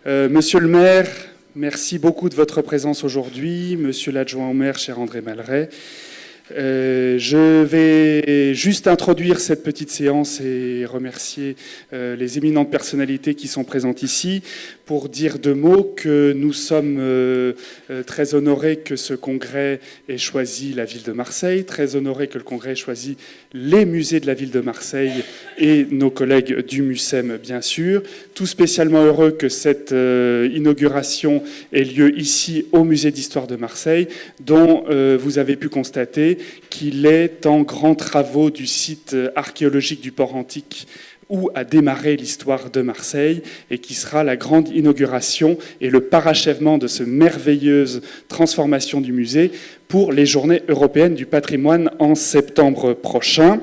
Monsieur le maire, merci beaucoup de votre présence aujourd'hui. Monsieur l'adjoint au maire, cher André Maleret. Je vais juste introduire cette petite séance et remercier les éminentes personnalités qui sont présentes ici pour dire deux mots que nous sommes très honorés que ce congrès ait choisi la ville de Marseille, très honorés que le congrès ait choisi les musées de la ville de Marseille et nos collègues du MUCEM, bien sûr. Tout spécialement heureux que cette inauguration ait lieu ici au musée d'histoire de Marseille, dont vous avez pu constater qu'il est en grands travaux du site archéologique du port antique où a démarré l'histoire de Marseille et qui sera la grande inauguration et le parachèvement de cette merveilleuse transformation du musée pour les Journées européennes du patrimoine en septembre prochain.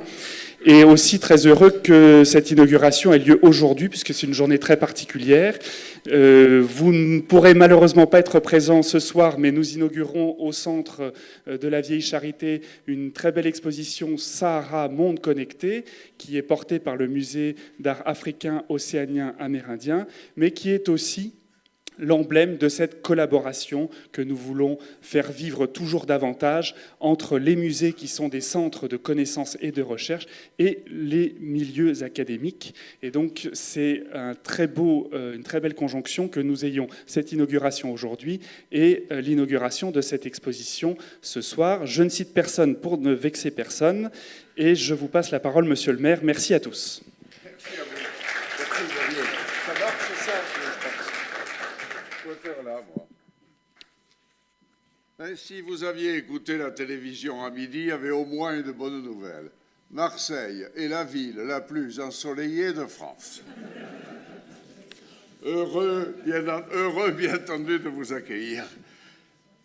Et aussi très heureux que cette inauguration ait lieu aujourd'hui, puisque c'est une journée très particulière. Vous ne pourrez malheureusement pas être présents ce soir, mais nous inaugurons au centre de la Vieille Charité une très belle exposition Sahara Monde Connecté, qui est portée par le Musée d'art africain, océanien, amérindien, mais qui est aussi l'emblème de cette collaboration que nous voulons faire vivre toujours davantage entre les musées qui sont des centres de connaissances et de recherche et les milieux académiques. Et donc c'est une très belle conjonction que nous ayons cette inauguration aujourd'hui et l'inauguration de cette exposition ce soir. Je ne cite personne pour ne vexer personne et je vous passe la parole, monsieur le maire. Merci à tous. Merci à vous. Merci, Xavier. Ça marche, c'est ça, je peux faire là, moi. Mais si vous aviez écouté la télévision à midi, il y avait au moins une bonne nouvelle. Marseille est la ville la plus ensoleillée de France. Heureux, bien entendu, de vous accueillir.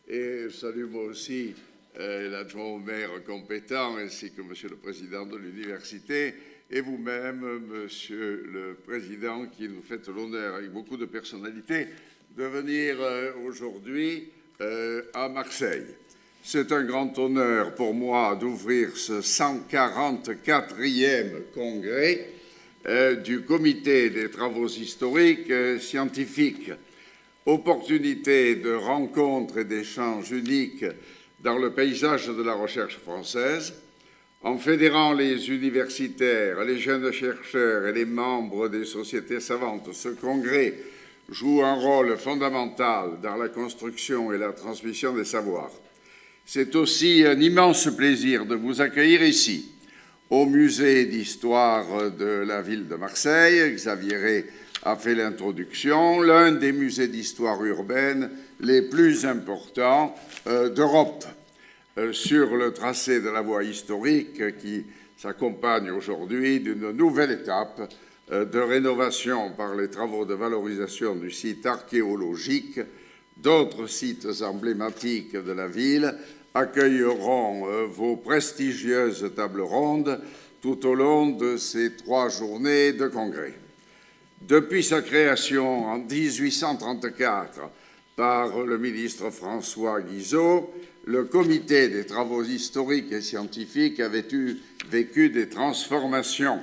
Et je salue moi aussi l'adjoint au maire compétent, ainsi que monsieur le président de l'université, et vous-même, monsieur le président, qui nous faites l'honneur, avec beaucoup de personnalité, de venir aujourd'hui à Marseille. C'est un grand honneur pour moi d'ouvrir ce 144e congrès du Comité des travaux historiques scientifiques. Opportunité de rencontres et d'échanges uniques dans le paysage de la recherche française, en fédérant les universitaires, les jeunes chercheurs et les membres des sociétés savantes. Ce congrès joue un rôle fondamental dans la construction et la transmission des savoirs. C'est aussi un immense plaisir de vous accueillir ici, au musée d'histoire de la ville de Marseille. Xavier Ray a fait l'introduction, l'un des musées d'histoire urbaine les plus importants d'Europe, sur le tracé de la voie historique qui s'accompagne aujourd'hui d'une nouvelle étape de rénovation par les travaux de valorisation du site archéologique. D'autres sites emblématiques de la ville accueilleront vos prestigieuses tables rondes tout au long de ces 3 journées de congrès. Depuis sa création en 1834 par le ministre François Guizot, le Comité des travaux historiques et scientifiques avait vécu des transformations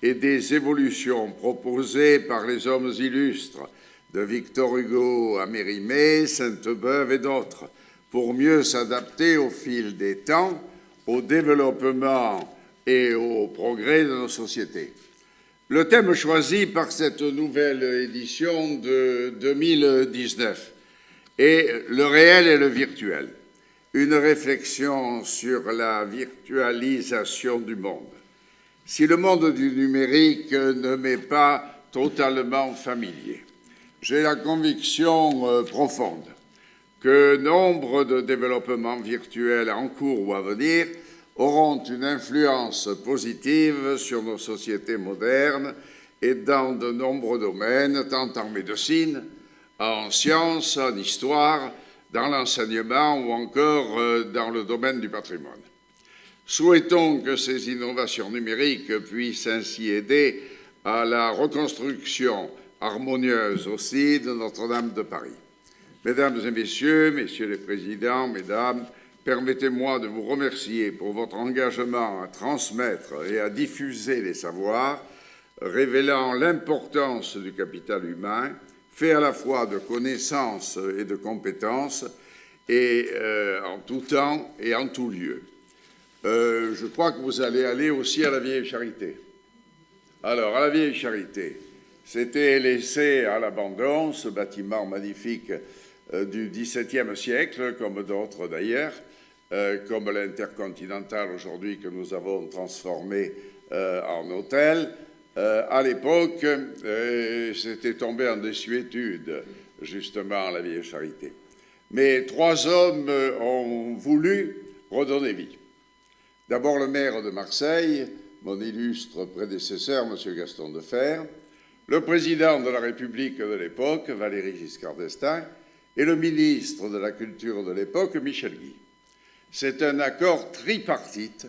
et des évolutions proposées par les hommes illustres, de Victor Hugo à Mérimée, Sainte-Beuve et d'autres, pour mieux s'adapter au fil des temps, au développement et au progrès de nos sociétés. Le thème choisi par cette nouvelle édition de 2019 est le réel et le virtuel, une réflexion sur la virtualisation du monde. Si le monde du numérique ne m'est pas totalement familier, j'ai la conviction profonde que nombre de développements virtuels en cours ou à venir auront une influence positive sur nos sociétés modernes et dans de nombreux domaines, tant en médecine, en sciences, en histoire, dans l'enseignement ou encore dans le domaine du patrimoine. Souhaitons que ces innovations numériques puissent ainsi aider à la reconstruction harmonieuse aussi de Notre-Dame de Paris. Mesdames et messieurs, messieurs les présidents, mesdames, permettez-moi de vous remercier pour votre engagement à transmettre et à diffuser les savoirs, révélant l'importance du capital humain, fait à la fois de connaissances et de compétences, et en tout temps et en tout lieu. Je crois que vous allez aller aussi à la Vieille Charité. Alors, à la Vieille Charité, c'était laissé à l'abandon, ce bâtiment magnifique du XVIIe siècle, comme d'autres d'ailleurs, comme l'Intercontinental aujourd'hui que nous avons transformé en hôtel. À l'époque, c'était tombé en désuétude, justement, la Vieille Charité. Mais 3 hommes ont voulu redonner vie. D'abord le maire de Marseille, mon illustre prédécesseur, M. Gaston Defferre, le président de la République de l'époque, Valéry Giscard d'Estaing, et le ministre de la Culture de l'époque, Michel Guy. C'est un accord tripartite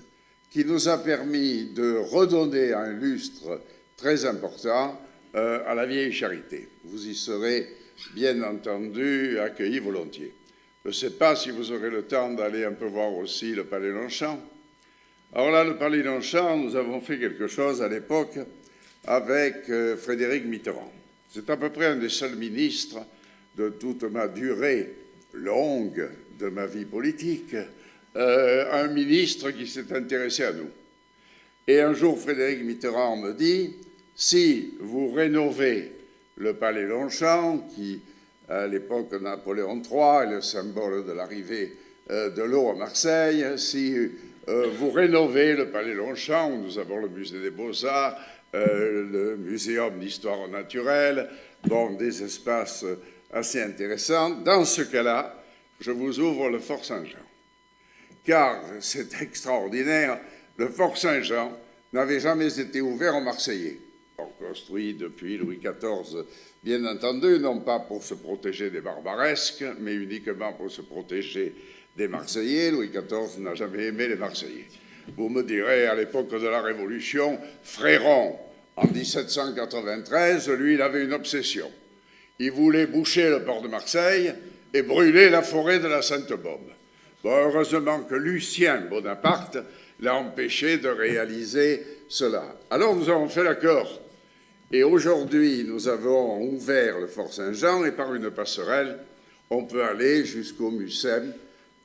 qui nous a permis de redonner un lustre très important à la Vieille Charité. Vous y serez bien entendu accueillis volontiers. Je ne sais pas si vous aurez le temps d'aller un peu voir aussi le Palais Longchamp. Alors là, le Palais Longchamp, nous avons fait quelque chose à l'époque avec Frédéric Mitterrand. C'est à peu près un des seuls ministres de toute ma durée longue de ma vie politique, un ministre qui s'est intéressé à nous. Et un jour, Frédéric Mitterrand me dit, si vous rénovez le Palais Longchamp, qui, à l'époque Napoléon III, est le symbole de l'arrivée de l'eau à Marseille, si vous rénovez le Palais Longchamp, où nous avons le musée des Beaux-Arts, le muséum d'histoire naturelle, bon, des espaces assez intéressants. Dans ce cas-là, je vous ouvre le Fort Saint-Jean. Car c'est extraordinaire, le Fort Saint-Jean n'avait jamais été ouvert aux Marseillais. Construit depuis Louis XIV, bien entendu, non pas pour se protéger des barbaresques, mais uniquement pour se protéger des Marseillais. Louis XIV n'a jamais aimé les Marseillais. Vous me direz, à l'époque de la Révolution, Fréron, en 1793, lui, il avait une obsession. Il voulait boucher le port de Marseille et brûler la forêt de la Sainte-Baume. Bon, heureusement que Lucien Bonaparte l'a empêché de réaliser cela. Alors nous avons fait l'accord. Et aujourd'hui, nous avons ouvert le Fort Saint-Jean et par une passerelle, on peut aller jusqu'au Mucem,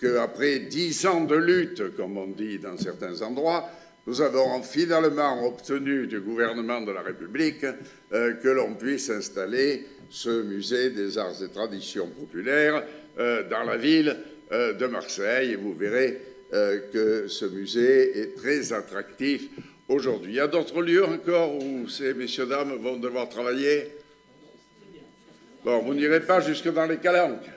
qu'après 10 ans de lutte, comme on dit dans certains endroits, nous avons finalement obtenu du gouvernement de la République que l'on puisse installer ce musée des arts et traditions populaires dans la ville de Marseille. Et vous verrez que ce musée est très attractif aujourd'hui. Il y a d'autres lieux encore où ces messieurs dames vont devoir travailler? Bon, vous n'irez pas jusque dans les Calanques.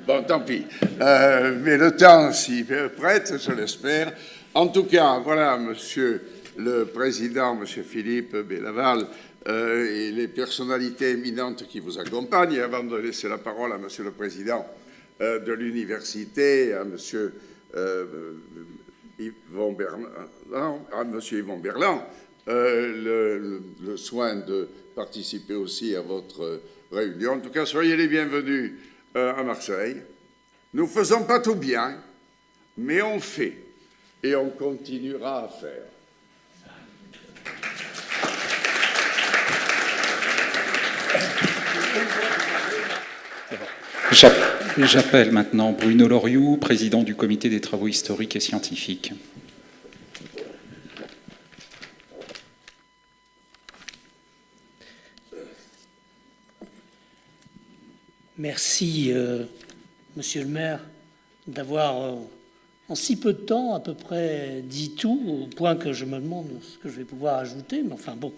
Bon, tant pis. Mais le temps s'y prête, je l'espère. En tout cas, voilà, Monsieur le Président, Monsieur Philippe Bélaval, et les personnalités éminentes qui vous accompagnent. Et avant de laisser la parole à Monsieur le Président de l'Université, à Monsieur Yvon Berland, le soin de participer aussi à votre réunion. En tout cas, soyez les bienvenus à Marseille. Nous ne faisons pas tout bien, mais on fait et on continuera à faire. J'appelle maintenant Bruno Loriou, président du Comité des travaux historiques et scientifiques. Merci, Monsieur le maire, d'avoir, en si peu de temps, à peu près dit tout, au point que je me demande ce que je vais pouvoir ajouter. Mais enfin, bon,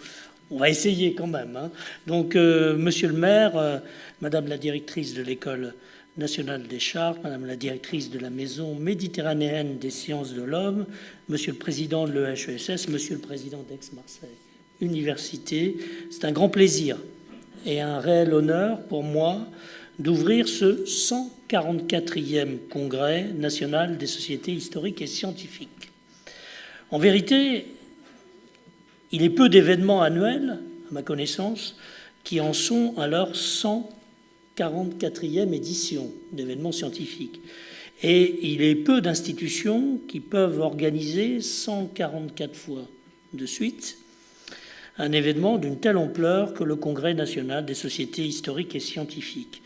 on va essayer quand même. Hein. Donc, Monsieur le maire, Madame la directrice de l'École nationale des Chartes, Madame la directrice de la Maison méditerranéenne des sciences de l'homme, Monsieur le président de l'EHESS, Monsieur le président d'Aix-Marseille Université, c'est un grand plaisir et un réel honneur pour moi d'ouvrir ce 144e congrès national des sociétés historiques et scientifiques. En vérité, il est peu d'événements annuels, à ma connaissance, qui en sont à leur 144e édition d'événements scientifiques. Et il est peu d'institutions qui peuvent organiser 144 fois de suite un événement d'une telle ampleur que le Congrès national des sociétés historiques et scientifiques.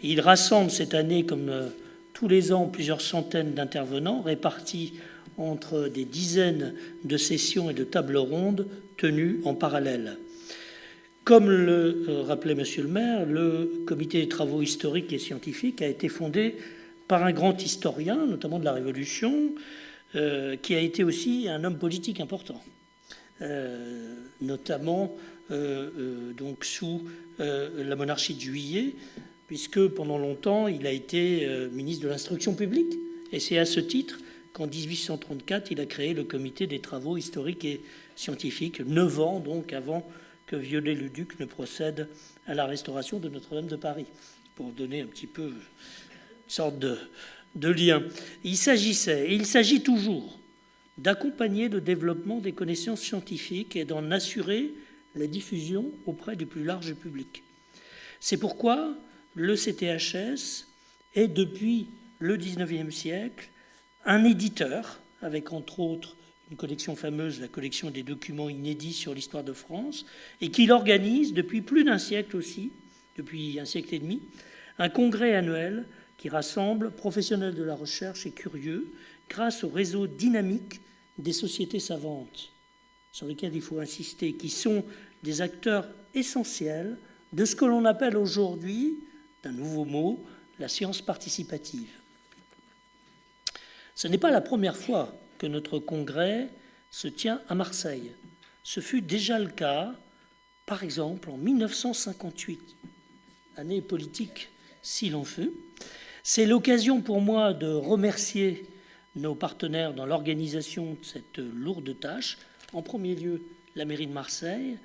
Et il rassemble cette année, comme tous les ans, plusieurs centaines d'intervenants répartis entre des dizaines de sessions et de tables rondes tenues en parallèle. Comme le rappelait Monsieur le maire, le Comité des travaux historiques et scientifiques a été fondé par un grand historien, notamment de la Révolution, qui a été aussi un homme politique important, notamment donc sous la monarchie de Juillet, puisque pendant longtemps il a été ministre de l'Instruction publique, et c'est à ce titre qu'en 1834 il a créé le Comité des travaux historiques et scientifiques, 9 ans donc avant que Viollet-le-Duc ne procède à la restauration de Notre-Dame de Paris, pour donner un petit peu une sorte de lien. Il s'agissait, et il s'agit toujours, d'accompagner le développement des connaissances scientifiques et d'en assurer la diffusion auprès du plus large public. C'est pourquoi le CTHS est, depuis le XIXe siècle, un éditeur, avec entre autres une collection fameuse, la collection des documents inédits sur l'histoire de France, et qu'il organise depuis plus d'un siècle aussi, depuis un siècle et demi, un congrès annuel qui rassemble professionnels de la recherche et curieux grâce au réseau dynamique des sociétés savantes, sur lesquelles il faut insister, qui sont des acteurs essentiels de ce que l'on appelle aujourd'hui, d'un nouveau mot, la science participative. Ce n'est pas la première fois que notre congrès se tient à Marseille. Ce fut déjà le cas, par exemple, en 1958, année politique s'il en fut. C'est l'occasion pour moi de remercier nos partenaires dans l'organisation de cette lourde tâche. En premier lieu, la mairie de Marseille,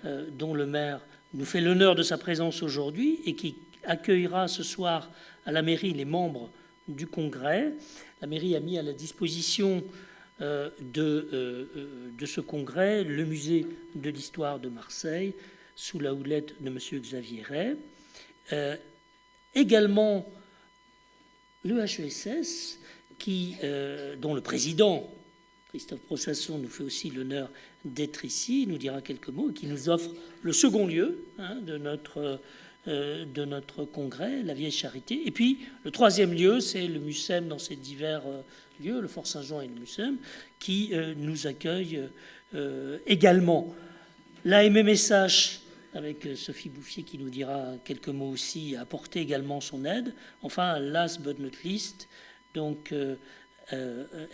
dont le maire nous fait l'honneur de sa présence aujourd'hui et qui accueillera ce soir à la mairie les membres du congrès. La mairie a mis à la disposition de ce congrès le musée de l'histoire de Marseille sous la houlette de M. Xavier Ray. Également l'EHESS, dont le président, Christophe Prochasson, nous fait aussi l'honneur d'être ici, nous dira quelques mots, et qui nous offre le second lieu de notre congrès, la Vieille Charité. Et puis, le troisième lieu, c'est le MUSEM dans ses divers lieux, le Fort Saint-Jean et le MUSEM, qui nous accueillent également. La MMSH, avec Sophie Bouffier qui nous dira quelques mots aussi, a apporté également son aide. Enfin, last but not least, donc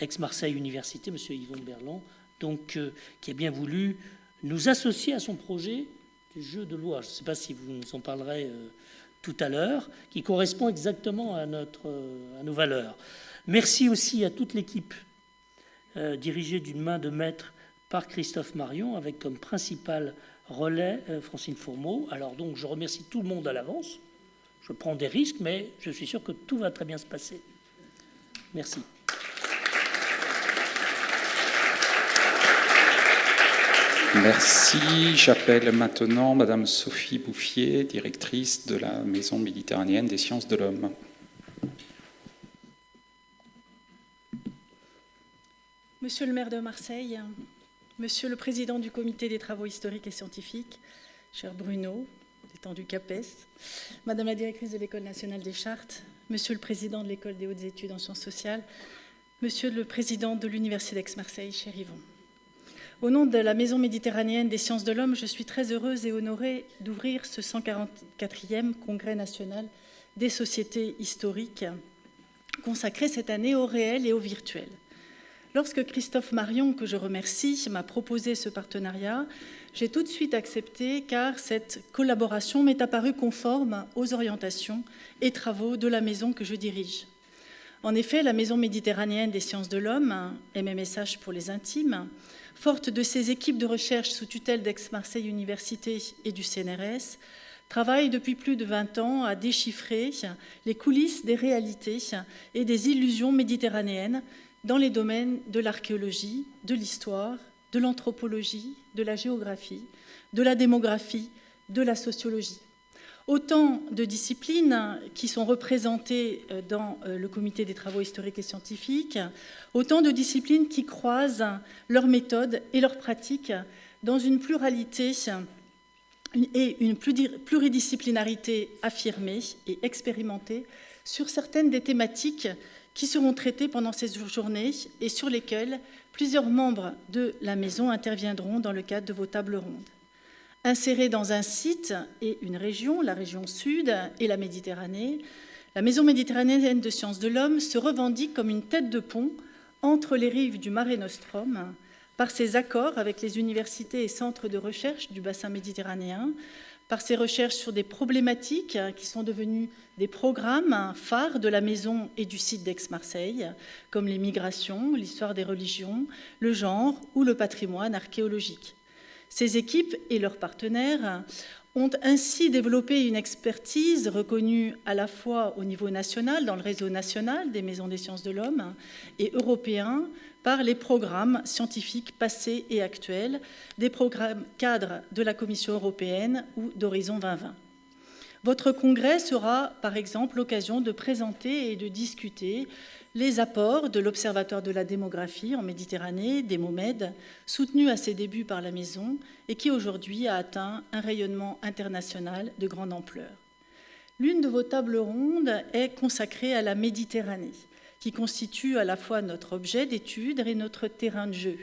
ex-Marseille Université, M. Yvon Berland, donc, qui a bien voulu nous associer à son projet du jeu de loi. Je ne sais pas si vous nous en parlerez tout à l'heure, qui correspond exactement à nos valeurs. Merci aussi à toute l'équipe dirigée d'une main de maître par Christophe Marion, avec comme principal relais Francine Fourmeau. Alors donc, je remercie tout le monde à l'avance. Je prends des risques, mais je suis sûr que tout va très bien se passer. Merci. Merci. J'appelle maintenant Madame Sophie Bouffier, directrice de la Maison méditerranéenne des sciences de l'homme. Monsieur le maire de Marseille, Monsieur le président du comité des travaux historiques et scientifiques, cher Bruno, détendu CAPES, Madame la directrice de l'École nationale des chartes, Monsieur le président de l'École des hautes études en sciences sociales, Monsieur le président de l'Université d'Aix-Marseille, cher Yvon. Au nom de la Maison méditerranéenne des sciences de l'homme, je suis très heureuse et honorée d'ouvrir ce 144e Congrès national des sociétés historiques, consacré cette année au réel et au virtuel. Lorsque Christophe Marion, que je remercie, m'a proposé ce partenariat, j'ai tout de suite accepté car cette collaboration m'est apparue conforme aux orientations et travaux de la maison que je dirige. En effet, la Maison méditerranéenne des sciences de l'homme, MMSH pour les intimes, forte de ses équipes de recherche sous tutelle d'Aix-Marseille Université et du CNRS, travaille depuis plus de 20 ans à déchiffrer les coulisses des réalités et des illusions méditerranéennes dans les domaines de l'archéologie, de l'histoire, de l'anthropologie, de la géographie, de la démographie, de la sociologie. Autant de disciplines qui sont représentées dans le comité des travaux historiques et scientifiques, autant de disciplines qui croisent leurs méthodes et leurs pratiques dans une pluralité et une pluridisciplinarité affirmée et expérimentée sur certaines des thématiques qui seront traitées pendant ces journées et sur lesquelles plusieurs membres de la Maison interviendront dans le cadre de vos tables rondes. Insérée dans un site et une région, la région Sud et la Méditerranée, la Maison méditerranéenne de sciences de l'homme se revendique comme une tête de pont entre les rives du Mare Nostrum, par ses accords avec les universités et centres de recherche du bassin méditerranéen, par ses recherches sur des problématiques qui sont devenues des programmes phares de la Maison et du site d'Aix-Marseille, comme les migrations, l'histoire des religions, le genre ou le patrimoine archéologique. Ces équipes et leurs partenaires ont ainsi développé une expertise reconnue à la fois au niveau national, dans le réseau national des maisons des sciences de l'homme, et européen par les programmes scientifiques passés et actuels, des programmes cadres de la Commission européenne ou d'Horizon 2020. Votre congrès sera, par exemple, l'occasion de présenter et de discuter les apports de l'Observatoire de la démographie en Méditerranée, Démomed, soutenu à ses débuts par la Maison et qui aujourd'hui a atteint un rayonnement international de grande ampleur. L'une de vos tables rondes est consacrée à la Méditerranée, qui constitue à la fois notre objet d'étude et notre terrain de jeu.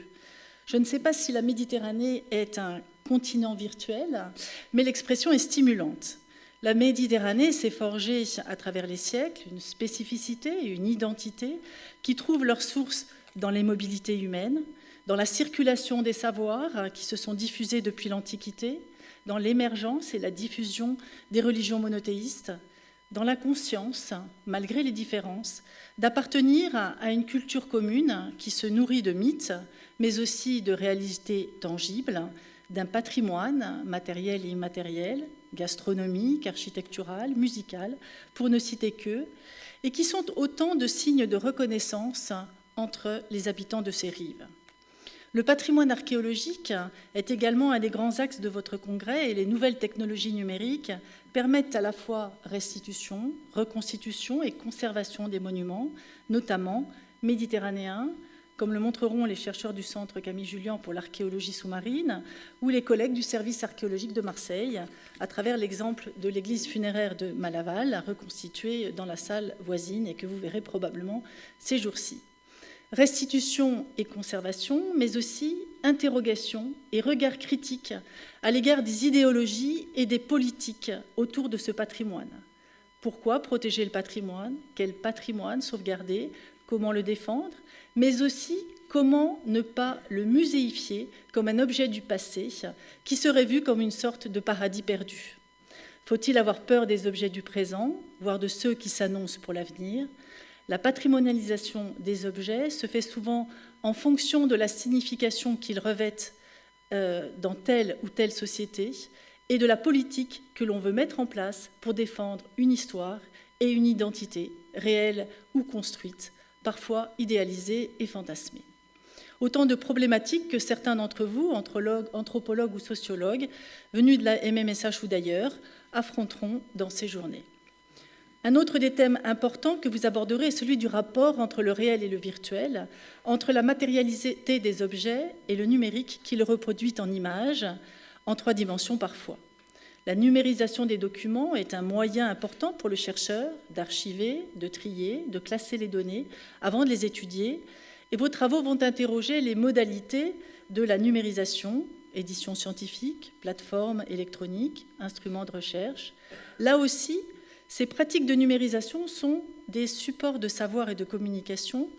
Je ne sais pas si la Méditerranée est un continent virtuel, mais l'expression est stimulante. La Méditerranée s'est forgée à travers les siècles une spécificité et une identité qui trouvent leur source dans les mobilités humaines, dans la circulation des savoirs qui se sont diffusés depuis l'Antiquité, dans l'émergence et la diffusion des religions monothéistes, dans la conscience, malgré les différences, d'appartenir à une culture commune qui se nourrit de mythes, mais aussi de réalités tangibles, d'un patrimoine matériel et immatériel, gastronomique, architectural, musical, pour ne citer qu'eux, et qui sont autant de signes de reconnaissance entre les habitants de ces rives. Le patrimoine archéologique est également un des grands axes de votre congrès et les nouvelles technologies numériques permettent à la fois restitution, reconstitution et conservation des monuments, notamment méditerranéens, comme le montreront les chercheurs du Centre Camille Jullian pour l'archéologie sous-marine ou les collègues du service archéologique de Marseille, à travers l'exemple de l'église funéraire de Malaval, reconstituée dans la salle voisine et que vous verrez probablement ces jours-ci. Restitution et conservation, mais aussi interrogation et regard critique à l'égard des idéologies et des politiques autour de ce patrimoine. Pourquoi protéger le patrimoine? Quel patrimoine sauvegarder? Comment le défendre? Mais aussi comment ne pas le muséifier comme un objet du passé qui serait vu comme une sorte de paradis perdu. Faut-il avoir peur des objets du présent, voire de ceux qui s'annoncent pour l'avenir? La patrimonialisation des objets se fait souvent en fonction de la signification qu'ils revêtent dans telle ou telle société et de la politique que l'on veut mettre en place pour défendre une histoire et une identité réelle ou construite, parfois idéalisée et fantasmée. Autant de problématiques que certains d'entre vous, anthropologues ou sociologues, venus de la MMSH ou d'ailleurs, affronteront dans ces journées. Un autre des thèmes importants que vous aborderez est celui du rapport entre le réel et le virtuel, entre la matérialité des objets et le numérique qui le reproduit en images, en 3 dimensions parfois. La numérisation des documents est un moyen important pour le chercheur d'archiver, de trier, de classer les données avant de les étudier, et vos travaux vont interroger les modalités de la numérisation, édition scientifique, plateforme électronique, instruments de recherche. Là aussi, ces pratiques de numérisation sont des supports de savoir et de communication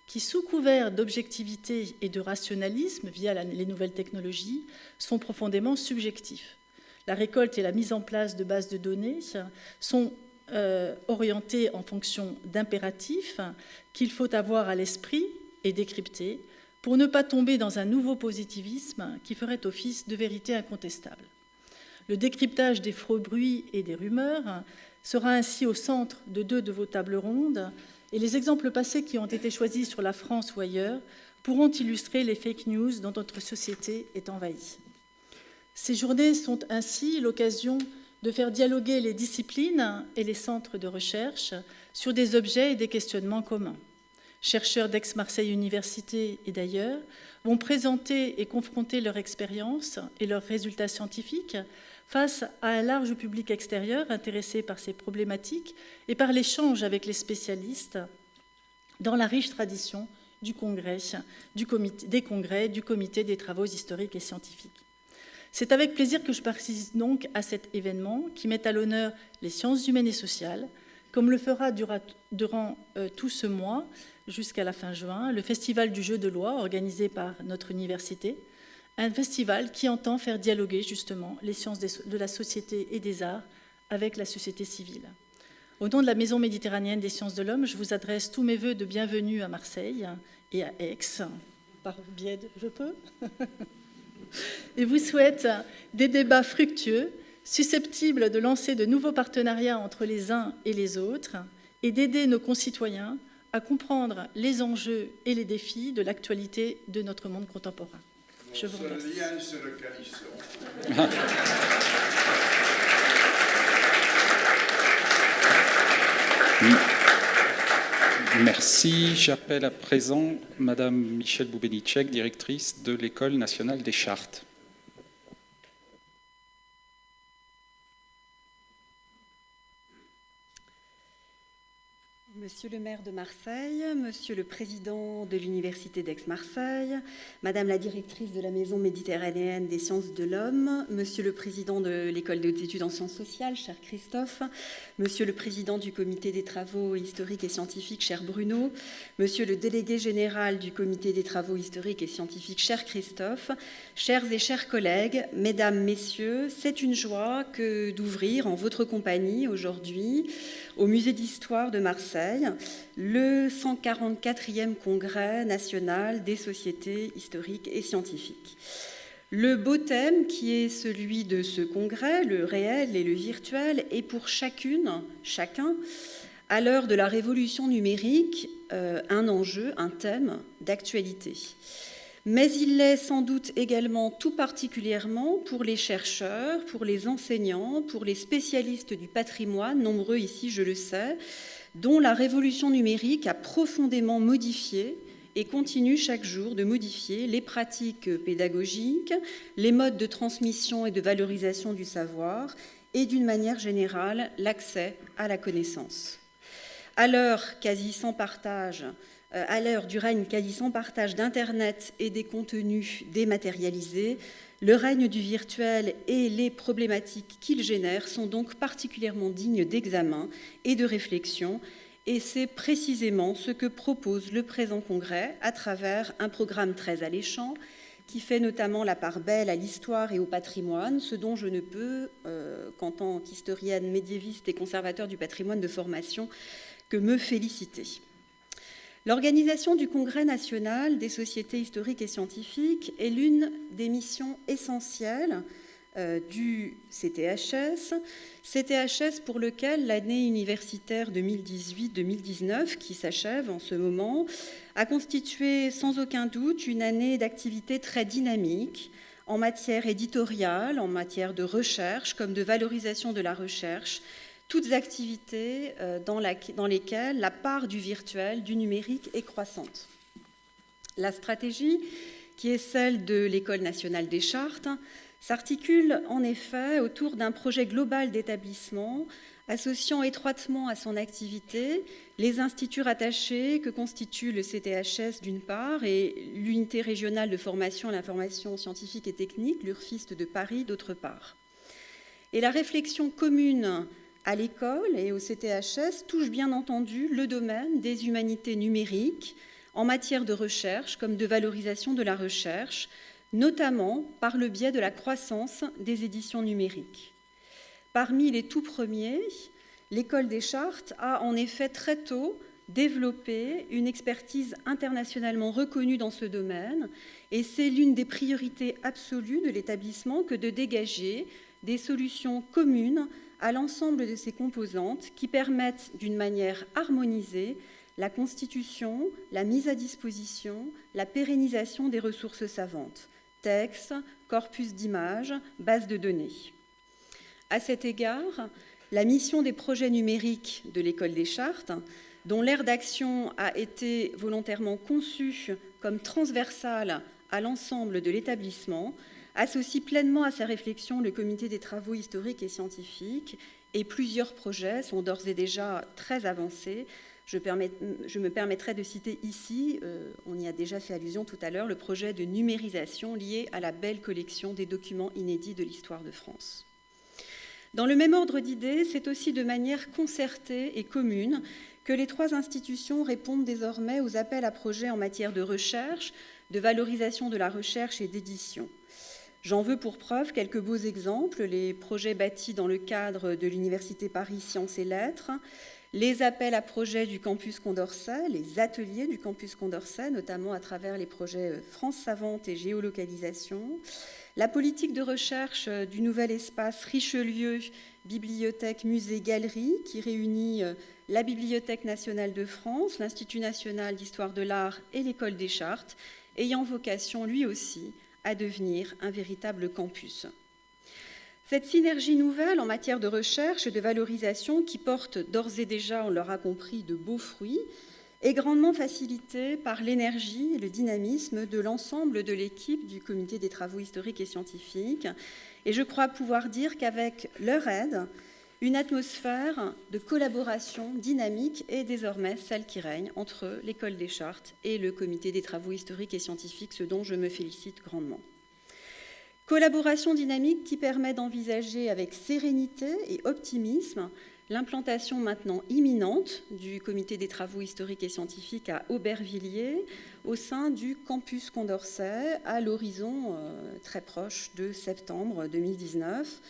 qui, sous couvert d'objectivité et de rationalisme via les nouvelles technologies, sont profondément subjectifs. La récolte et la mise en place de bases de données sont orientées en fonction d'impératifs qu'il faut avoir à l'esprit et décrypter pour ne pas tomber dans un nouveau positivisme qui ferait office de vérité incontestable. Le décryptage des faux bruits et des rumeurs sera ainsi au centre de 2 de vos tables rondes, et les exemples passés qui ont été choisis sur la France ou ailleurs pourront illustrer les fake news dont notre société est envahie. Ces journées sont ainsi l'occasion de faire dialoguer les disciplines et les centres de recherche sur des objets et des questionnements communs. chercheurs d'Aix-Marseille Université et d'ailleurs, vont présenter et confronter leur expérience et leurs résultats scientifiques face à un large public extérieur intéressé par ces problématiques et par l'échange avec les spécialistes dans la riche tradition des congrès du Comité des travaux historiques et scientifiques. C'est avec plaisir que je participe donc à cet événement qui met à l'honneur les sciences humaines et sociales, comme le fera durant tout ce mois, jusqu'à la fin juin, le Festival du jeu de loi organisé par notre université, un festival qui entend faire dialoguer justement les sciences de la société et des arts avec la société civile. Au nom de la Maison méditerranéenne des sciences de l'homme, je vous adresse tous mes vœux de bienvenue à Marseille et à Aix, par biais de... Je peux et vous souhaite des débats fructueux, susceptibles de lancer de nouveaux partenariats entre les uns et les autres et d'aider nos concitoyens à comprendre les enjeux et les défis de l'actualité de notre monde contemporain. Je vous remercie. Lien, c'est le calisson. Merci. J'appelle à présent Madame Michèle Boubéditchek, directrice de l'École nationale des chartes. Monsieur le maire de Marseille, monsieur le président de l'Université d'Aix-Marseille, madame la directrice de la Maison méditerranéenne des sciences de l'homme, monsieur le président de l'École des hautes études en sciences sociales, cher Christophe, monsieur le président du Comité des travaux historiques et scientifiques, cher Bruno, monsieur le délégué général du Comité des travaux historiques et scientifiques, cher Christophe, chers et chers collègues, mesdames, messieurs, c'est une joie que d'ouvrir en votre compagnie aujourd'hui au Musée d'Histoire de Marseille, le 144e Congrès national des sociétés historiques et scientifiques. Le beau thème qui est celui de ce congrès, le réel et le virtuel, est pour chacun, à l'heure de la révolution numérique, un enjeu, un thème d'actualité. Mais il l'est sans doute également tout particulièrement pour les chercheurs, pour les enseignants, pour les spécialistes du patrimoine, nombreux ici, je le sais, dont la révolution numérique a profondément modifié et continue chaque jour de modifier les pratiques pédagogiques, les modes de transmission et de valorisation du savoir et, d'une manière générale, l'accès à la connaissance. À l'heure du règne quasi sans partage d'Internet et des contenus dématérialisés, le règne du virtuel et les problématiques qu'il génère sont donc particulièrement dignes d'examen et de réflexion, et c'est précisément ce que propose le présent congrès à travers un programme très alléchant qui fait notamment la part belle à l'histoire et au patrimoine, ce dont je ne peux, qu'en tant qu'historienne médiéviste et conservateur du patrimoine de formation, que me féliciter. L'organisation du Congrès national des sociétés historiques et scientifiques est l'une des missions essentielles du CTHS pour lequel l'année universitaire 2018-2019, qui s'achève en ce moment, a constitué sans aucun doute une année d'activité très dynamique en matière éditoriale, en matière de recherche, comme de valorisation de la recherche, toutes activités dans lesquelles la part du virtuel, du numérique est croissante. La stratégie, qui est celle de l'École nationale des chartes, s'articule en effet autour d'un projet global d'établissement associant étroitement à son activité les instituts rattachés que constituent le CTHS d'une part et l'unité régionale de formation à l'information scientifique et technique, l'URFIST de Paris, d'autre part. Et la réflexion commune à l'école et au CTHS touche bien entendu le domaine des humanités numériques en matière de recherche comme de valorisation de la recherche, notamment par le biais de la croissance des éditions numériques. Parmi les tout premiers, l'École des chartes a en effet très tôt développé une expertise internationalement reconnue dans ce domaine et c'est l'une des priorités absolues de l'établissement que de dégager des solutions communes à l'ensemble de ces composantes qui permettent d'une manière harmonisée la constitution, la mise à disposition, la pérennisation des ressources savantes, textes, corpus d'images, bases de données. À cet égard, la mission des projets numériques de l'École des chartes dont l'aire d'action a été volontairement conçu comme transversal à l'ensemble de l'établissement, associe pleinement à sa réflexion le comité des travaux historiques et scientifiques, et plusieurs projets sont d'ores et déjà très avancés. Je me permettrai de citer ici, on y a déjà fait allusion tout à l'heure, le projet de numérisation lié à la belle collection des documents inédits de l'histoire de France. Dans le même ordre d'idées, c'est aussi de manière concertée et commune que les trois institutions répondent désormais aux appels à projets en matière de recherche, de valorisation de la recherche et d'édition. J'en veux pour preuve quelques beaux exemples, les projets bâtis dans le cadre de l'Université Paris Sciences et Lettres, les appels à projets du campus Condorcet, les ateliers du campus Condorcet, notamment à travers les projets France Savante et Géolocalisation, la politique de recherche du nouvel espace Richelieu, bibliothèque, musée, galerie, qui réunit la Bibliothèque nationale de France, l'Institut national d'histoire de l'art et l'École des Chartes, ayant vocation lui aussi à devenir un véritable campus. Cette synergie nouvelle en matière de recherche et de valorisation, qui porte d'ores et déjà, on l'aura compris, de beaux fruits, est grandement facilitée par l'énergie et le dynamisme de l'ensemble de l'équipe du Comité des travaux historiques et scientifiques. Et je crois pouvoir dire qu'avec leur aide, une atmosphère de collaboration dynamique est désormais celle qui règne entre l'École des Chartes et le Comité des travaux historiques et scientifiques, ce dont je me félicite grandement. Collaboration dynamique qui permet d'envisager avec sérénité et optimisme l'implantation maintenant imminente du Comité des travaux historiques et scientifiques à Aubervilliers au sein du campus Condorcet à l'horizon très proche de septembre 2019,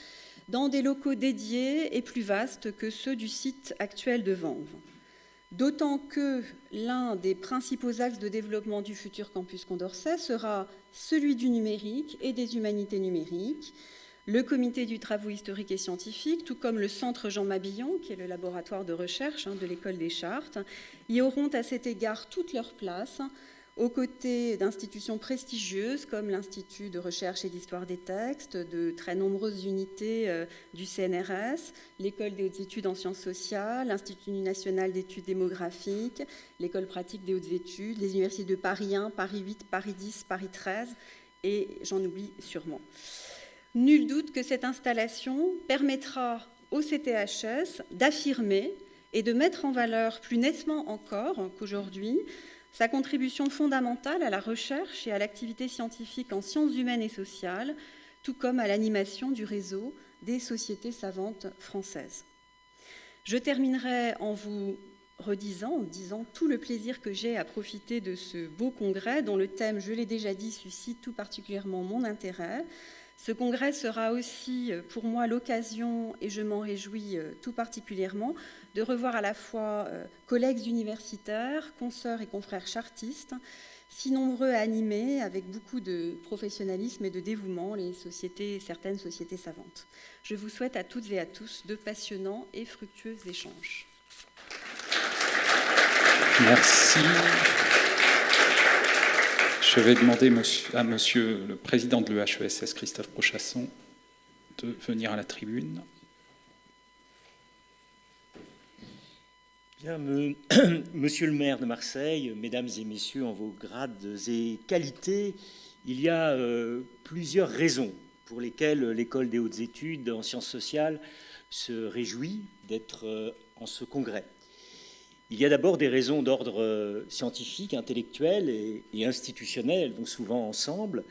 dans des locaux dédiés et plus vastes que ceux du site actuel de Vanves. D'autant que l'un des principaux axes de développement du futur campus Condorcet sera celui du numérique et des humanités numériques. Le comité du travaux historiques et scientifiques, tout comme le centre Jean Mabillon, qui est le laboratoire de recherche de l'École des Chartes, y auront à cet égard toute leur place, aux côtés d'institutions prestigieuses comme l'Institut de recherche et d'histoire des textes, de très nombreuses unités du CNRS, l'École des hautes études en sciences sociales, l'Institut national d'études démographiques, l'École pratique des hautes études, les universités de Paris 1, Paris 8, Paris 10, Paris 13, et j'en oublie sûrement. Nul doute que cette installation permettra au CTHS d'affirmer et de mettre en valeur plus nettement encore qu'aujourd'hui sa contribution fondamentale à la recherche et à l'activité scientifique en sciences humaines et sociales, tout comme à l'animation du réseau des sociétés savantes françaises. Je terminerai en vous en disant tout le plaisir que j'ai à profiter de ce beau congrès dont le thème, je l'ai déjà dit, suscite tout particulièrement mon intérêt. Ce congrès sera aussi pour moi l'occasion, et je m'en réjouis tout particulièrement, de revoir à la fois collègues universitaires, consoeurs et confrères chartistes, si nombreux à animer avec beaucoup de professionnalisme et de dévouement certaines sociétés savantes. Je vous souhaite à toutes et à tous de passionnants et fructueux échanges. Merci. Je vais demander à monsieur le président de l'EHESS, Christophe Prochasson, de venir à la tribune. Bien, monsieur le maire de Marseille, mesdames et messieurs, en vos grades et qualités, il y a plusieurs raisons pour lesquelles l'École des hautes études en sciences sociales se réjouit d'être en ce congrès. Il y a d'abord des raisons d'ordre scientifique, intellectuel et institutionnel, elles vont souvent ensemble.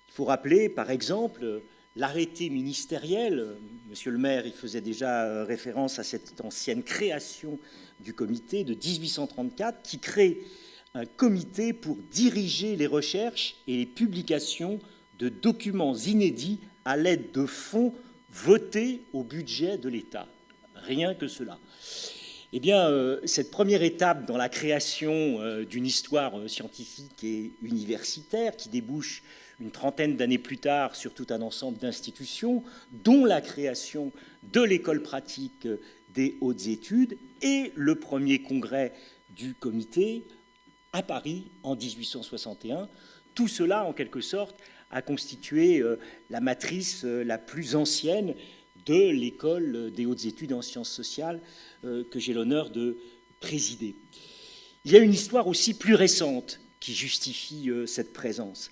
Il faut rappeler, par exemple, l'arrêté ministériel, monsieur le maire, il faisait déjà référence à cette ancienne création du comité de 1834, qui crée un comité pour diriger les recherches et les publications de documents inédits à l'aide de fonds votés au budget de l'État. Rien que cela. Eh bien, cette première étape dans la création d'une histoire scientifique et universitaire qui débouche une trentaine d'années plus tard sur tout un ensemble d'institutions, dont la création de l'école pratique des hautes études et le premier congrès du comité à Paris en 1861. Tout cela, en quelque sorte, a constitué la matrice la plus ancienne de l'école des hautes études en sciences sociales que j'ai l'honneur de présidé. Il y a une histoire aussi plus récente qui justifie cette présence.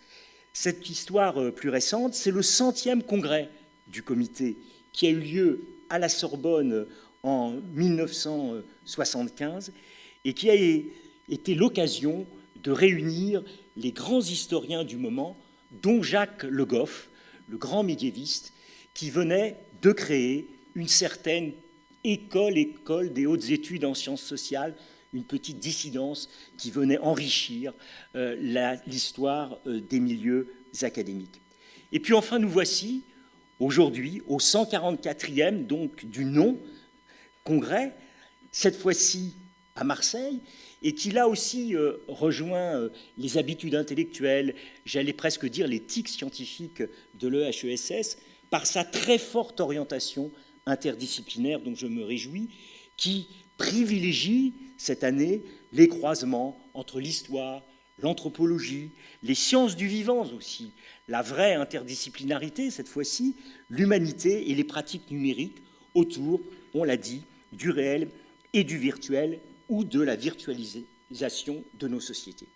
Cette histoire plus récente, c'est le 100e congrès du comité qui a eu lieu à la Sorbonne en 1975 et qui a été l'occasion de réunir les grands historiens du moment, dont Jacques Le Goff, le grand médiéviste, qui venait de créer une certaine école des hautes études en sciences sociales, une petite dissidence qui venait enrichir l'histoire des milieux académiques. Et puis enfin, nous voici aujourd'hui au 144e donc du non-congrès, cette fois-ci à Marseille, et qui là aussi rejoint les habitudes intellectuelles, j'allais presque dire les tics scientifiques de l'EHESS, par sa très forte orientation interdisciplinaire, dont je me réjouis, qui privilégie cette année les croisements entre l'histoire, l'anthropologie, les sciences du vivant aussi, la vraie interdisciplinarité cette fois-ci, l'humanité et les pratiques numériques autour, on l'a dit, du réel et du virtuel ou de la virtualisation de nos sociétés.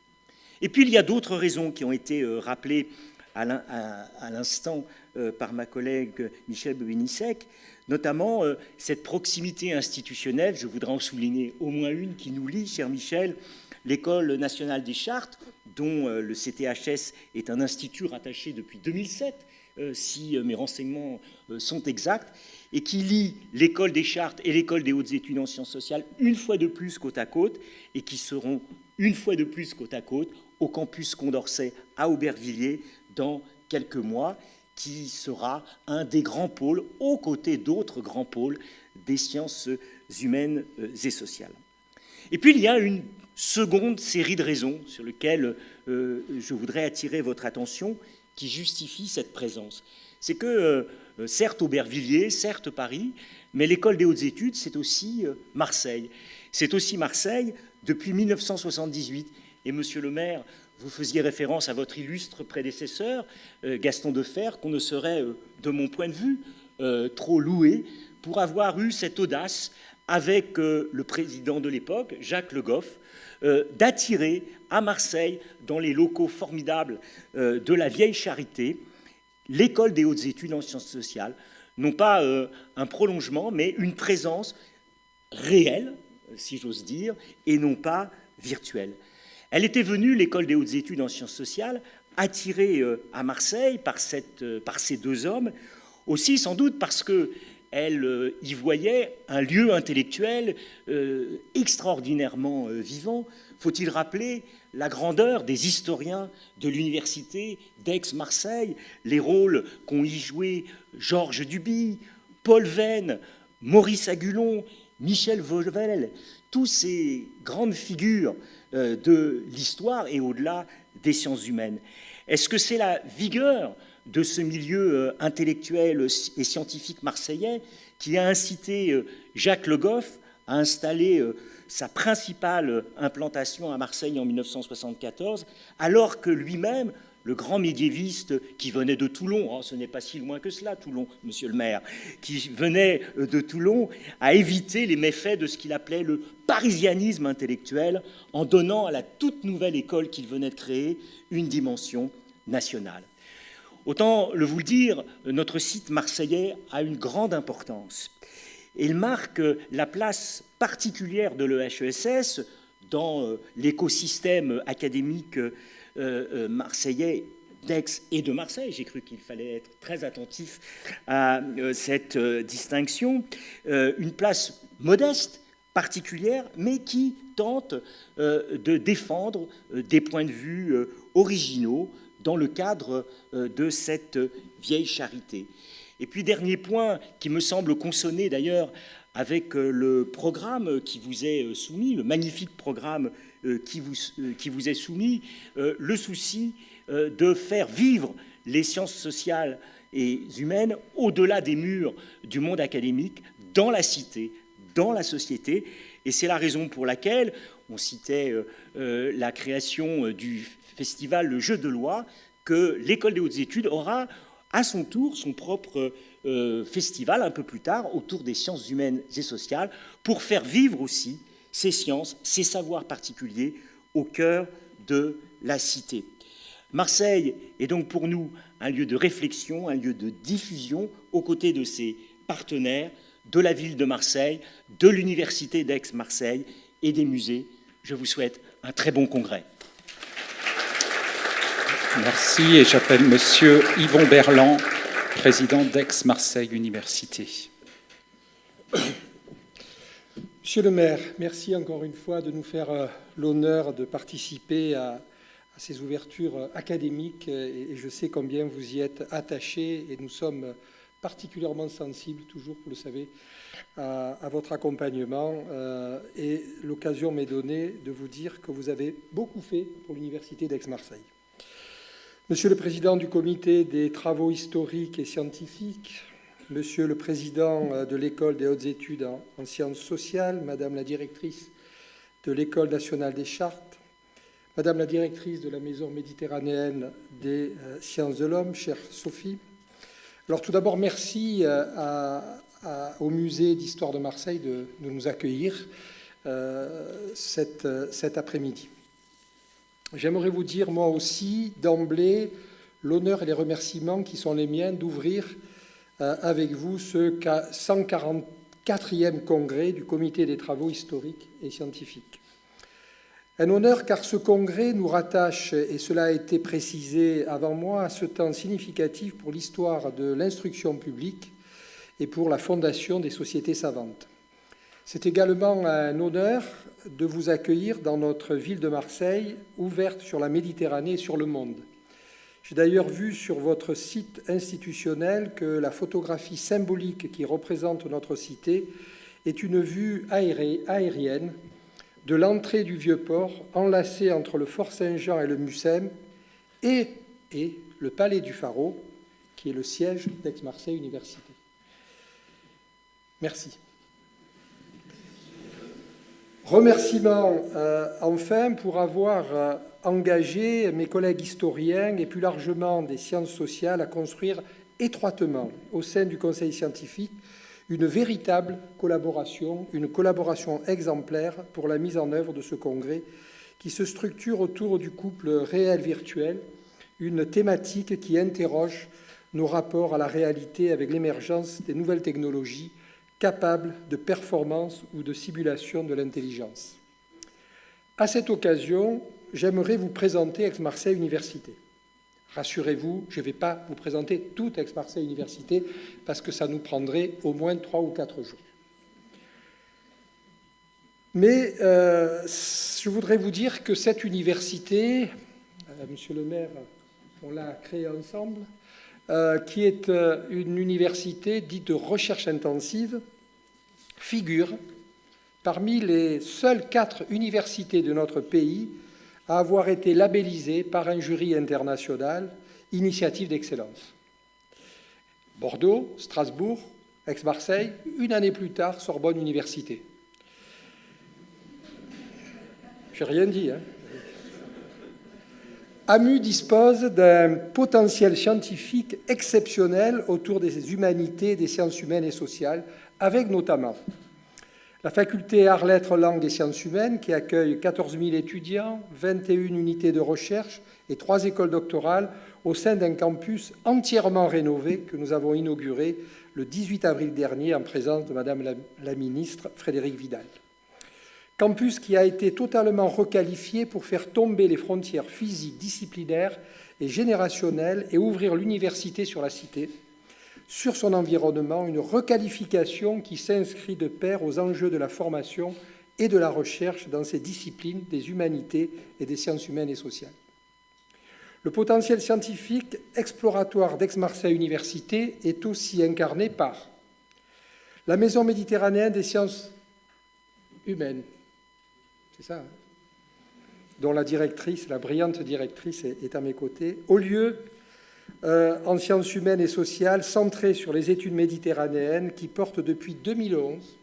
Et puis il y a d'autres raisons qui ont été rappelées à l'instant par ma collègue Michèle Bobigny-Secq, notamment cette proximité institutionnelle, je voudrais en souligner au moins une qui nous lie, cher Michel, l'École nationale des chartes, dont le CTHS est un institut rattaché depuis 2007, si mes renseignements sont exacts, et qui lie l'École des chartes et l'École des hautes études en sciences sociales une fois de plus côte à côte, et qui seront une fois de plus côte à côte au campus Condorcet à Aubervilliers dans quelques mois, qui sera un des grands pôles, aux côtés d'autres grands pôles des sciences humaines et sociales. Et puis il y a une seconde série de raisons sur lesquelles je voudrais attirer votre attention, qui justifient cette présence. C'est que, certes Aubervilliers, certes Paris, mais l'École des hautes études, c'est aussi Marseille. C'est aussi Marseille depuis 1978. Et monsieur le maire, vous faisiez référence à votre illustre prédécesseur, Gaston Defferre, qu'on ne saurait, de mon point de vue, trop louer, pour avoir eu cette audace, avec le président de l'époque, Jacques Le Goff, d'attirer à Marseille, dans les locaux formidables de la Vieille Charité, l'École des hautes études en sciences sociales, non pas un prolongement, mais une présence réelle, si j'ose dire, et non pas virtuelle. Elle était venue, l'École des hautes études en sciences sociales, attirée à Marseille par ces deux hommes, aussi sans doute parce qu'elle y voyait un lieu intellectuel extraordinairement vivant. Faut-il rappeler la grandeur des historiens de l'université d'Aix-Marseille, les rôles qu'ont y joué Georges Duby, Paul Venn, Maurice Agulon, Michel Vauvel, tous ces grandes figures de l'histoire et au-delà des sciences humaines. Est-ce que c'est la vigueur de ce milieu intellectuel et scientifique marseillais qui a incité Jacques Le Goff à installer sa principale implantation à Marseille en 1974, alors que lui-même, le grand médiéviste qui venait de Toulon, ce n'est pas si loin que cela, Toulon, monsieur le maire, qui venait de Toulon, a évité les méfaits de ce qu'il appelait le parisianisme intellectuel, en donnant à la toute nouvelle école qu'il venait de créer une dimension nationale. Autant vous le dire, notre site marseillais a une grande importance. Il marque la place particulière de l'EHESS dans l'écosystème académique marseillais d'Aix et de Marseille. J'ai cru qu'il fallait être très attentif à cette distinction. Une place modeste, particulière, mais qui tente de défendre des points de vue originaux dans le cadre de cette vieille charité. Et puis, dernier point qui me semble consonner d'ailleurs avec le programme qui vous est soumis, le magnifique programme qui vous est soumis, le souci de faire vivre les sciences sociales et humaines au-delà des murs du monde académique, dans la cité, dans la société. Et c'est la raison pour laquelle on citait la création du festival Le Jeu de loi, que l'École des hautes études aura à son tour son propre festival un peu plus tard autour des sciences humaines et sociales pour faire vivre aussi ces sciences, ces savoirs particuliers au cœur de la cité. Marseille est donc pour nous un lieu de réflexion, un lieu de diffusion aux côtés de ses partenaires, de la ville de Marseille, de l'université d'Aix-Marseille et des musées. Je vous souhaite un très bon congrès. Merci, et j'appelle Monsieur Yvon Berland, président d'Aix-Marseille Université. Monsieur le maire, merci encore une fois de nous faire l'honneur de participer à ces ouvertures académiques, et je sais combien vous y êtes attaché, et nous sommes particulièrement sensibles, toujours, vous le savez, à votre accompagnement, et l'occasion m'est donnée de vous dire que vous avez beaucoup fait pour l'Université d'Aix-Marseille. Monsieur le Président du Comité des travaux historiques et scientifiques, Monsieur le Président de l'École des hautes études en sciences sociales, Madame la Directrice de l'École nationale des Chartes, Madame la Directrice de la Maison méditerranéenne des sciences de l'homme, chère Sophie. Alors tout d'abord, merci au Musée d'histoire de Marseille de nous accueillir cet après-midi. J'aimerais vous dire, moi aussi, d'emblée, l'honneur et les remerciements qui sont les miens d'ouvrir avec vous ce 144e congrès du Comité des travaux historiques et scientifiques. Un honneur car ce congrès nous rattache, et cela a été précisé avant moi, à ce temps significatif pour l'histoire de l'instruction publique et pour la fondation des sociétés savantes. C'est également un honneur de vous accueillir dans notre ville de Marseille, ouverte sur la Méditerranée et sur le monde. J'ai d'ailleurs vu sur votre site institutionnel que la photographie symbolique qui représente notre cité est une vue aérienne de l'entrée du Vieux-Port, enlacée entre le Fort Saint-Jean et le Mucem, et le Palais du Pharaon, qui est le siège d'Aix-Marseille Université. Merci. Remerciements enfin pour avoir engagé mes collègues historiens et plus largement des sciences sociales à construire étroitement au sein du Conseil scientifique une véritable collaboration, une collaboration exemplaire pour la mise en œuvre de ce congrès qui se structure autour du couple réel-virtuel, une thématique qui interroge nos rapports à la réalité avec l'émergence des nouvelles technologies capables de performance ou de simulation de l'intelligence. À cette occasion, j'aimerais vous présenter Aix-Marseille Université. Rassurez-vous, je ne vais pas vous présenter toute Aix-Marseille Université parce que ça nous prendrait au moins 3 ou 4 jours. Mais je voudrais vous dire que cette université, Monsieur le maire, on l'a créée ensemble, qui est une université dite de recherche intensive, figure parmi les seules 4 universités de notre pays à avoir été labellisée par un jury international initiative d'excellence. Bordeaux, Strasbourg, Aix-Marseille, une année plus tard, Sorbonne Université. J'ai rien dit, hein. AMU dispose d'un potentiel scientifique exceptionnel autour des humanités, des sciences humaines et sociales, avec notamment la faculté Arts, Lettres, Langues et Sciences humaines qui accueille 14 000 étudiants, 21 unités de recherche et 3 écoles doctorales au sein d'un campus entièrement rénové que nous avons inauguré le 18 avril dernier en présence de Madame la ministre Frédérique Vidal. Campus qui a été totalement requalifié pour faire tomber les frontières physiques, disciplinaires et générationnelles et ouvrir l'université sur la cité, sur son environnement, une requalification qui s'inscrit de pair aux enjeux de la formation et de la recherche dans ces disciplines des humanités et des sciences humaines et sociales. Le potentiel scientifique exploratoire d'Aix-Marseille Université est aussi incarné par la Maison méditerranéenne des sciences humaines, c'est ça, hein, dont la directrice, la brillante directrice est à mes côtés, au lieu en sciences humaines et sociales centré sur les études méditerranéennes qui porte depuis 2011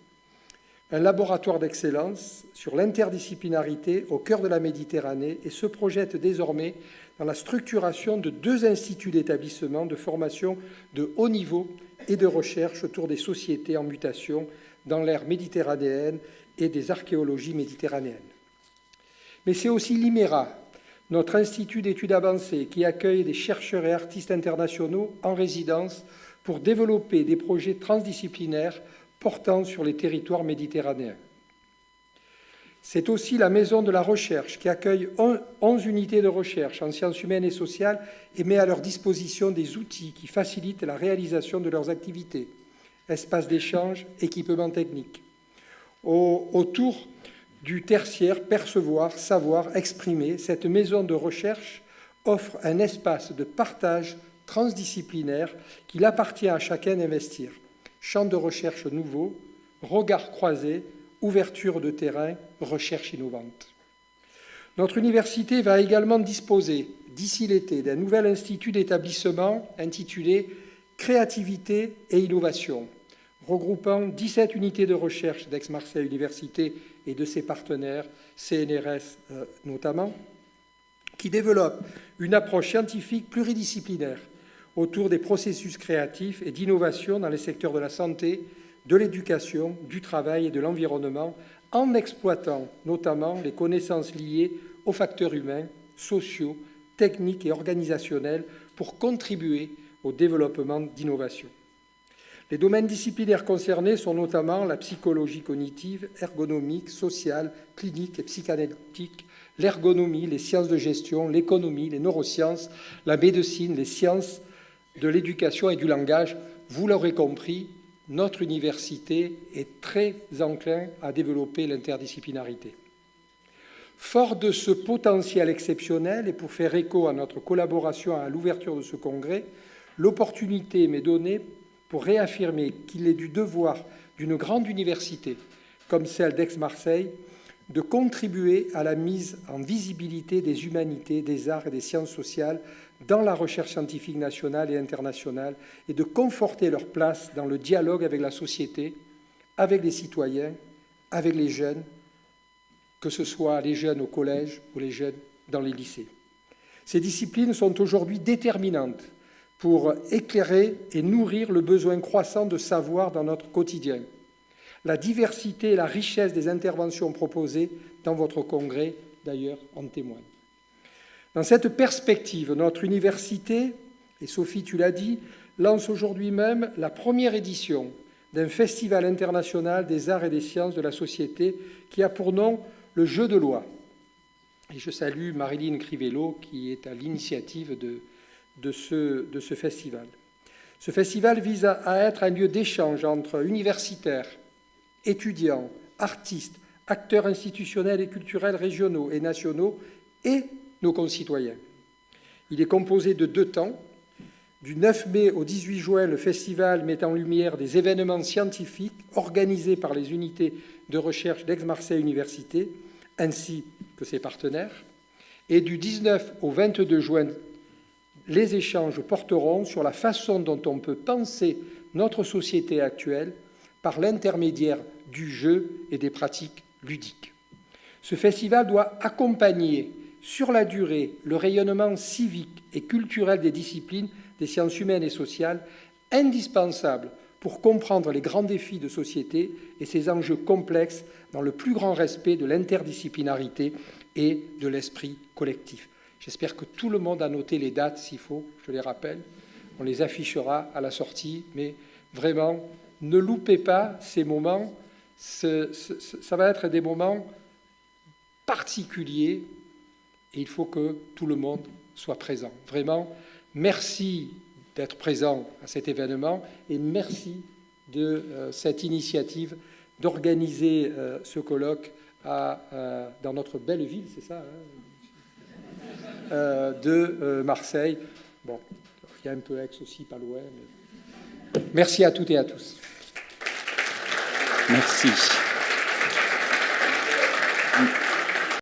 un laboratoire d'excellence sur l'interdisciplinarité au cœur de la Méditerranée et se projette désormais dans la structuration de 2 instituts d'établissement de formation de haut niveau et de recherche autour des sociétés en mutation dans l'ère méditerranéenne et des archéologies méditerranéennes. Mais c'est aussi l'IMERA, notre institut d'études avancées, qui accueille des chercheurs et artistes internationaux en résidence pour développer des projets transdisciplinaires portant sur les territoires méditerranéens. C'est aussi la Maison de la Recherche qui accueille 11 unités de recherche en sciences humaines et sociales et met à leur disposition des outils qui facilitent la réalisation de leurs activités, espaces d'échange, équipements techniques. Autour du tertiaire, percevoir, savoir, exprimer, cette maison de recherche offre un espace de partage transdisciplinaire qu'il appartient à chacun d'investir. Champ de recherche nouveau, regard croisé, ouverture de terrain, recherche innovante. Notre université va également disposer, d'ici l'été, d'un nouvel institut d'établissement intitulé « Créativité et innovation », regroupant 17 unités de recherche d'Aix-Marseille Université et de ses partenaires, CNRS notamment, qui développent une approche scientifique pluridisciplinaire autour des processus créatifs et d'innovation dans les secteurs de la santé, de l'éducation, du travail et de l'environnement, en exploitant notamment les connaissances liées aux facteurs humains, sociaux, techniques et organisationnels pour contribuer au développement d'innovation. Les domaines disciplinaires concernés sont notamment la psychologie cognitive, ergonomique, sociale, clinique et psychanalytique, l'ergonomie, les sciences de gestion, l'économie, les neurosciences, la médecine, les sciences de l'éducation et du langage. Vous l'aurez compris, notre université est très enclin à développer l'interdisciplinarité. Fort de ce potentiel exceptionnel, et pour faire écho à notre collaboration à l'ouverture de ce congrès, l'opportunité m'est donnée pour réaffirmer qu'il est du devoir d'une grande université, comme celle d'Aix-Marseille, de contribuer à la mise en visibilité des humanités, des arts et des sciences sociales dans la recherche scientifique nationale et internationale et de conforter leur place dans le dialogue avec la société, avec les citoyens, avec les jeunes, que ce soit les jeunes au collège ou les jeunes dans les lycées. Ces disciplines sont aujourd'hui déterminantes pour éclairer et nourrir le besoin croissant de savoir dans notre quotidien. La diversité et la richesse des interventions proposées dans votre congrès, d'ailleurs, en témoignent. Dans cette perspective, notre université, et Sophie, tu l'as dit, lance aujourd'hui même la première édition d'un festival international des arts et des sciences de la société qui a pour nom le Jeu de loi. Et je salue Marilyn Crivello qui est à l'initiative de ce festival. Ce festival vise à être un lieu d'échange entre universitaires, étudiants, artistes, acteurs institutionnels et culturels régionaux et nationaux et nos concitoyens. Il est composé de 2 temps. Du 9 mai au 18 juin, le festival met en lumière des événements scientifiques organisés par les unités de recherche d'Aix-Marseille Université, ainsi que ses partenaires. Et du 19 au 22 juin, les échanges porteront sur la façon dont on peut penser notre société actuelle par l'intermédiaire du jeu et des pratiques ludiques. Ce festival doit accompagner sur la durée le rayonnement civique et culturel des disciplines des sciences humaines et sociales, indispensables pour comprendre les grands défis de société et ces enjeux complexes dans le plus grand respect de l'interdisciplinarité et de l'esprit collectif. J'espère que tout le monde a noté les dates, s'il faut, je les rappelle. On les affichera à la sortie, mais vraiment, ne loupez pas ces moments. Ça va être des moments particuliers et il faut que tout le monde soit présent. Vraiment, merci d'être présent à cet événement et merci de cette initiative d'organiser ce colloque dans notre belle ville, c'est ça, de Marseille. Bon, il y a un peu Aix aussi, pas loin. Mais... Merci à toutes et à tous. Merci.